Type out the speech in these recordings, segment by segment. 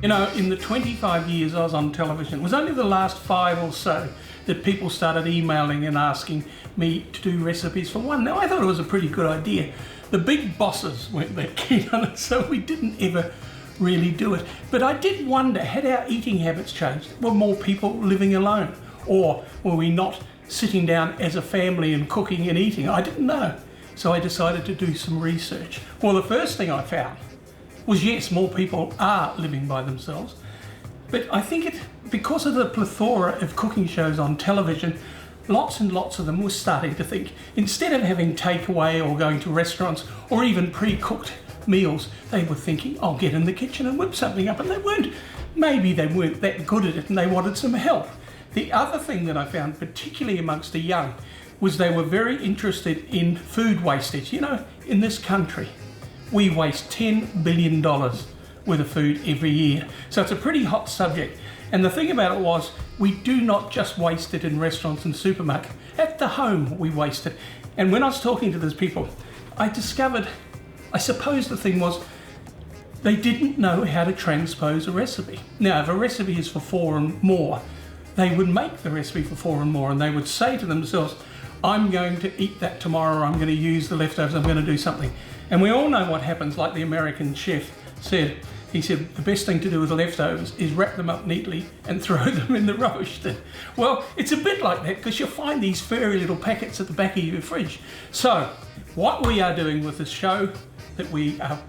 You know, in the 25 years I was on television, it was only the last 5 or so that people started emailing and asking me to do recipes for one. Now, I thought it was a pretty good idea. The big bosses weren't that keen on it, so we didn't ever really do it. But I did wonder, had our eating habits changed? Were more people living alone? Or were we not sitting down as a family and cooking and eating? I didn't know. So I decided to do some research. Well, the first thing I found was, yes, more people are living by themselves. But I think because of the plethora of cooking shows on television, lots and lots of them were starting to think, instead of having takeaway or going to restaurants or even pre-cooked meals, they were thinking, I'll get in the kitchen and whip something up. And maybe they weren't that good at it and they wanted some help. The other thing that I found, particularly amongst the young, was they were very interested in food wastage. You know, in this country, we waste $10 billion worth of food every year. So it's a pretty hot subject. And the thing about it was, we do not just waste it in restaurants and supermarkets. At the home, we waste it. And when I was talking to those people, I discovered, I suppose the thing was, they didn't know how to transpose a recipe. Now, if a recipe is for 4 and more, they would make the recipe for 4 and more, and they would say to themselves, I'm going to eat that tomorrow, I'm going to use the leftovers, I'm going to do something. And we all know what happens, like the American chef said. He said, the best thing to do with the leftovers is wrap them up neatly and throw them in the rubbish bin. Well, it's a bit like that, because you'll find these furry little packets at the back of your fridge. So, what we are doing with this show that we are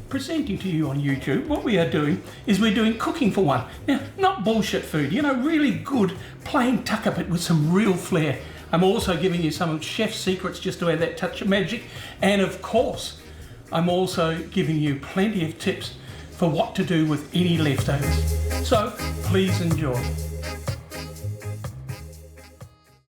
presenting to you on YouTube, what we are doing is we're doing cooking for one. Now, not bullshit food, you know, really good, plain tuck-up-it with some real flair. I'm also giving you some chef's secrets just to add that touch of magic. And of course, I'm also giving you plenty of tips for what to do with any leftovers. So, please enjoy.